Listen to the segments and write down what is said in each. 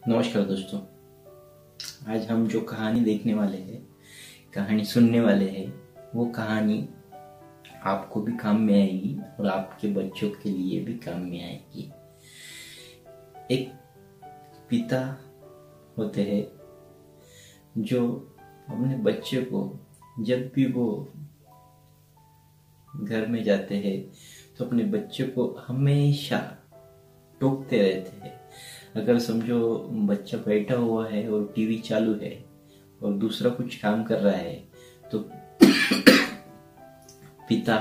नमस्कार दोस्तों। आज हम जो कहानी देखने वाले हैं, कहानी सुनने वाले हैं, वो कहानी आपको भी काम में आएगी और आपके बच्चों के लिए भी काम में आएगी। एक पिता होते हैं जो अपने बच्चे को जब भी वो घर में जाते हैं तो अपने बच्चे को हमेशा टोकते रहते हैं। अगर समझो बच्चा बैठा हुआ है और टीवी चालू है और दूसरा कुछ काम कर रहा है तो पिता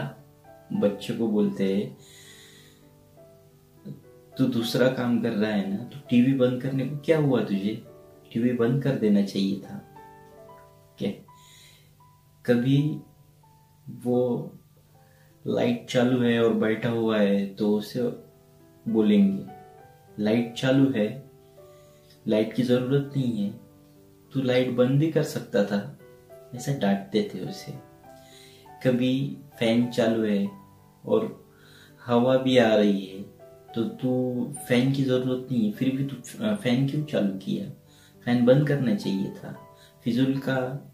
बच्चे को बोलते हैं, तू दूसरा काम कर रहा है ना, तो टीवी बंद करने को क्या हुआ तुझे? टीवी बंद कर देना चाहिए था क्या? कभी वो लाइट चालू है और बैठा हुआ है तो उसे बोलेंगे, लाइट चालू है, लाइट की जरूरत नहीं है, तू लाइट बंद भी कर सकता था, ऐसा डांटते थे उसे। कभी फैन चालू है और हवा भी आ रही है तो तू फैन की जरूरत नहीं है, फिर भी तू फैन क्यों चालू किया? फैन बंद करना चाहिए था, फिजूल का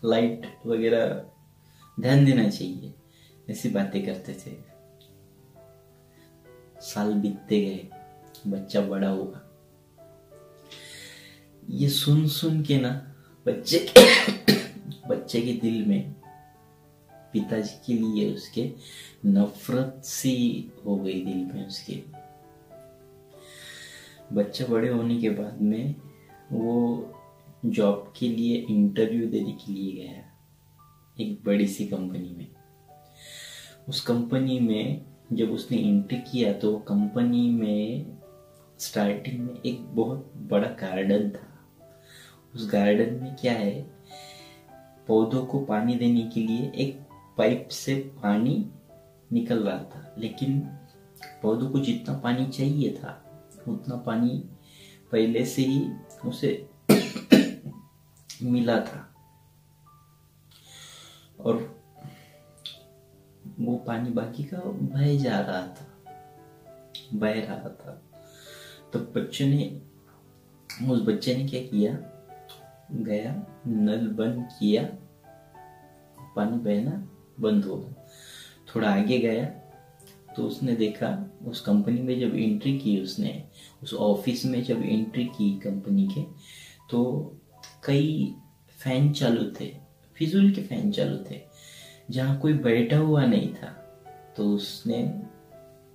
लाइट वगैरह ध्यान देना चाहिए। ऐसी बातें करते थे। साल बीतते गए, बच्चा बड़ा हुआ। ये सुन सुन के ना बच्चे के दिल में पिताजी के लिए उसके नफरत सी हो गई दिल में उसके। बच्चा बड़े होने के बाद में वो जॉब के लिए इंटरव्यू देने के लिए गया एक बड़ी सी कंपनी में। उस कंपनी में जब उसने एंट्री किया तो कंपनी में स्टार्टिंग में एक बहुत बड़ा गार्डन था। उस गार्डन में क्या है, पौधों को पानी देने के लिए एक पाइप से पानी निकल रहा था, लेकिन पौधों को जितना पानी चाहिए था उतना पानी पहले से ही उसे मिला था और वो पानी बाकी का बह रहा था। तो उस बच्चे ने क्या किया, गया नल बंद किया, पानी बहना बंद हो गया। थोड़ा आगे गया तो उसने देखा, उस कंपनी में जब एंट्री की उसने, उस ऑफिस में जब एंट्री की कंपनी के, तो कई फैन चालू थे, फिजूल के फैन चालू थे, जहाँ कोई बैठा हुआ नहीं था। तो उसने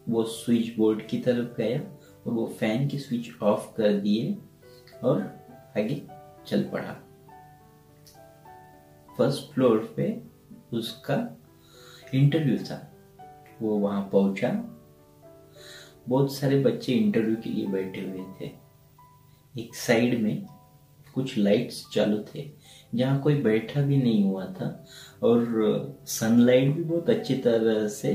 वो स्विच बोर्ड की तरफ गया और वो फैन के स्विच ऑफ कर दिए और आगे चल पड़ा। फर्स्ट फ्लोर पे उसका इंटरव्यू था। वो वहां पहुंचा, बहुत सारे बच्चे इंटरव्यू के लिए बैठे हुए थे। एक साइड में कुछ लाइट्स चालू थे जहाँ कोई बैठा भी नहीं हुआ था और सनलाइट भी बहुत अच्छी तरह से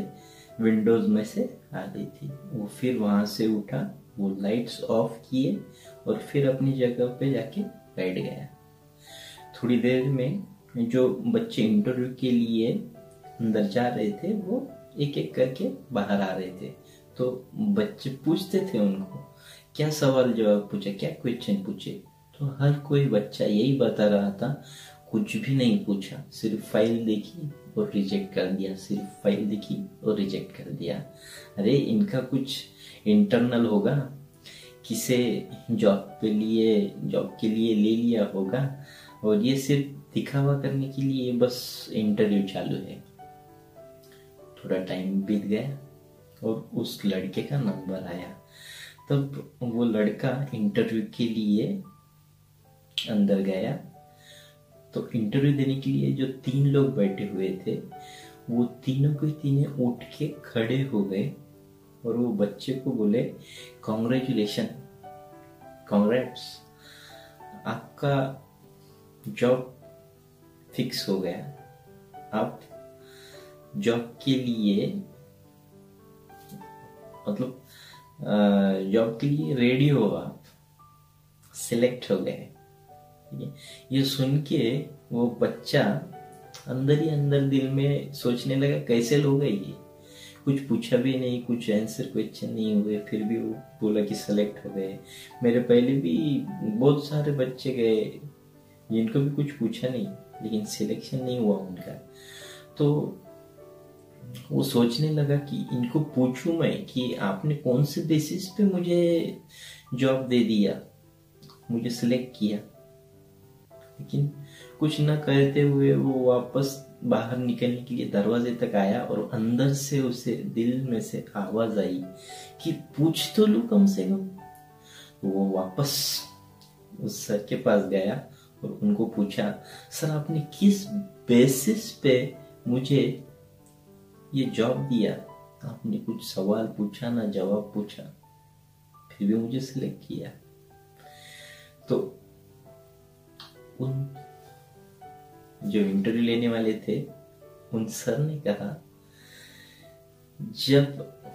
विंडोज में से आ रही थी। वो फिर वहां से उठा, वो लाइट्स ऑफ किए और फिर अपनी जगह पे जाके बैठ गया। थोड़ी देर में जो बच्चे इंटरव्यू के लिए अंदर जा रहे थे वो एक एक करके बाहर आ रहे थे। तो बच्चे पूछते थे उनको, क्या सवाल जवाब पूछा, क्या क्वेश्चन पूछे? तो हर कोई बच्चा यही बता रहा था, कुछ भी नहीं पूछा, सिर्फ फाइल देखी और रिजेक्ट कर दिया, सिर्फ फाइल देखी और रिजेक्ट कर दिया। अरे इनका कुछ इंटरनल होगा, किसे जॉब के लिए ले लिया होगा और ये सिर्फ दिखावा करने के लिए बस इंटरव्यू चालू है। थोड़ा टाइम बीत गया और उस लड़के का नंबर आया। तब वो लड़का इंटरव्यू के लिए अंदर गया। तो इंटरव्यू देने के लिए जो 3 लोग बैठे हुए थे वो तीनों के तीनों उठ के खड़े हो गए और वो बच्चे को बोले, कॉन्ग्रेचुलेशन, कॉन्ग्रेट्स, आपका जॉब फिक्स हो गया, आप जॉब के लिए मतलब जॉब के लिए रेडी हो, आप सिलेक्ट हो गए। ये सुन के वो बच्चा अंदर ही अंदर दिल में सोचने लगा, कैसे लोग है ये, कुछ पूछा भी नहीं, कुछ आंसर क्वेश्चन नहीं हुए, फिर भी वो बोला कि सेलेक्ट हो गए। मेरे पहले भी बहुत सारे बच्चे गए जिनको भी कुछ पूछा नहीं, लेकिन सिलेक्शन नहीं हुआ उनका। तो वो सोचने लगा कि इनको पूछूं मैं कि आपने कौन से बेसिस पे मुझे जॉब दे दिया, मुझे सिलेक्ट किया। लेकिन कुछ न कहते हुए वो वापस बाहर निकलने के लिए दरवाजे तक आया, और अंदर से उसे दिल में से आवाज आई कि पूछ तो लूं कम से कम। वो वापस उस सर के पास गया और उनको पूछा, सर आपने किस बेसिस पे मुझे ये जॉब दिया? आपने कुछ सवाल पूछा ना जवाब पूछा, फिर भी मुझे सिलेक्ट किया। तो उन जो इंटरव्यू लेने वाले थे उन सर ने कहा, जब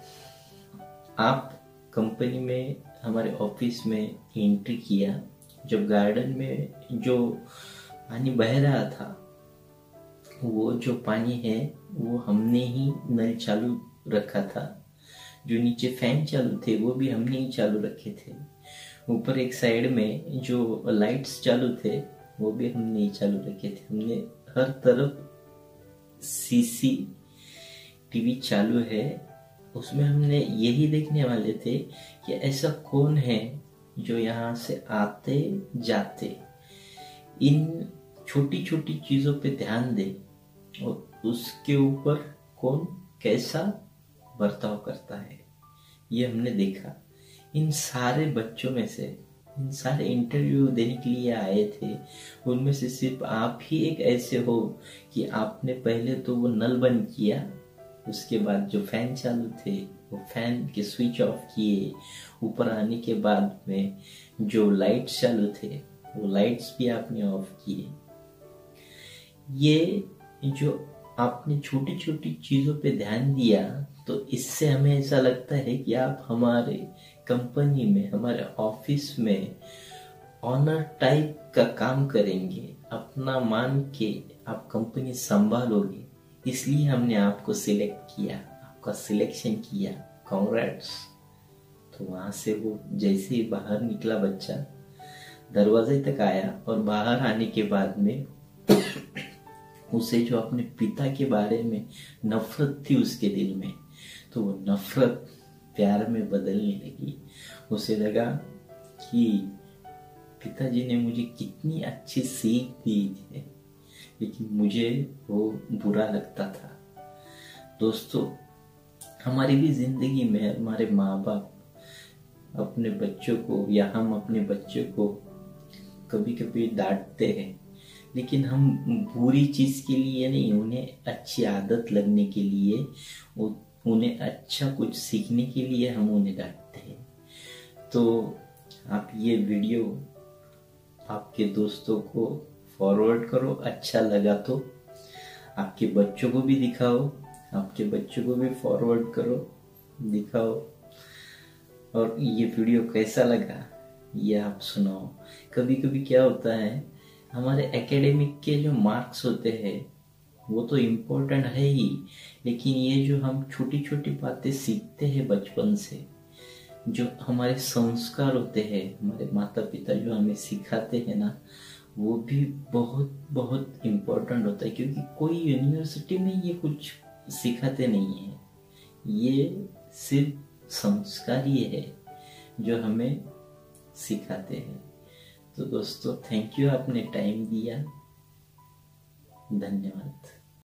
आप कंपनी में हमारे ऑफिस में एंट्री किया, जब गार्डन में जो पानी बह रहा था, वो जो पानी है वो हमने ही नल चालू रखा था, जो नीचे फैन चालू थे वो भी हमने ही चालू रखे थे, ऊपर एक साइड में जो लाइट्स चालू थे वो भी हमने ही चालू रखे थे। हमने हर तरफ सीसी टीवी चालू है, उसमें हमने यही देखने वाले थे कि ऐसा कौन है जो यहाँ से आते जाते इन छोटी छोटी चीजों पे ध्यान दे, और उसके ऊपर कौन कैसा बर्ताव करता है। ये हमने देखा। इन सारे बच्चों में से, इन सारे इंटरव्यू देने के लिए आए थे, उनमें से सिर्फ आप ही एक ऐसे हो कि आपने पहले तो वो नल बंद किया, उसके बाद जो फैन चालू थे वो फैन के स्विच ऑफ किए, ऊपर आने के बाद में जो लाइट्स चालू थे वो लाइट्स भी आपने ऑफ किए। ये जो आपने छोटी छोटी चीजों पे ध्यान दिया, तो इससे हमें ऐसा लगता है कि आप हमारे कंपनी में, हमारे ऑफिस में ऑनर टाइप का काम करेंगे, अपना मान के आप कंपनी संभालोगे, इसलिए हमने आपको सिलेक्ट किया, आपका सिलेक्शन किया, कांग्रेट्स। तो वहां से वो जैसे ही बाहर निकला बच्चा, दरवाजे तक आया, और बाहर आने के बाद में उसे जो अपने पिता के बारे में नफरत थी उसके दिल में, तो वो नफरत प्यार में बदलने लगी। उसे लगा कि पिताजी ने मुझे कितनी अच्छी सीख दी थी, लेकिन मुझे वो बुरा लगता था। दोस्तों, हमारी भी जिंदगी में हमारे माँ बाप अपने बच्चों को, या हम अपने बच्चों को कभी कभी डांटते हैं, लेकिन हम बुरी चीज के लिए नहीं, उन्हें अच्छी आदत लगने के लिए, उन्हें अच्छा कुछ सीखने के लिए हम उन्हें डांटते हैं। तो आप ये वीडियो आपके दोस्तों को फॉरवर्ड करो, अच्छा लगा तो आपके बच्चों को भी दिखाओ, आपके बच्चों को भी फॉरवर्ड करो, दिखाओ, और ये वीडियो कैसा लगा ये आप सुनाओ। कभी कभी क्या होता है, हमारे एकेडमिक के जो मार्क्स होते हैं वो तो इम्पोर्टेंट है ही, लेकिन ये जो हम छोटी छोटी बातें सीखते हैं बचपन से, जो हमारे संस्कार होते हैं, हमारे माता पिता जो हमें सिखाते हैं ना, वो भी बहुत बहुत इम्पोर्टेंट होता है, क्योंकि कोई यूनिवर्सिटी में ये कुछ सिखाते नहीं है। ये सिर्फ संस्कार ही है जो हमें सिखाते हैं। तो दोस्तों, थैंक यू, आपने टाइम दिया, धन्यवाद।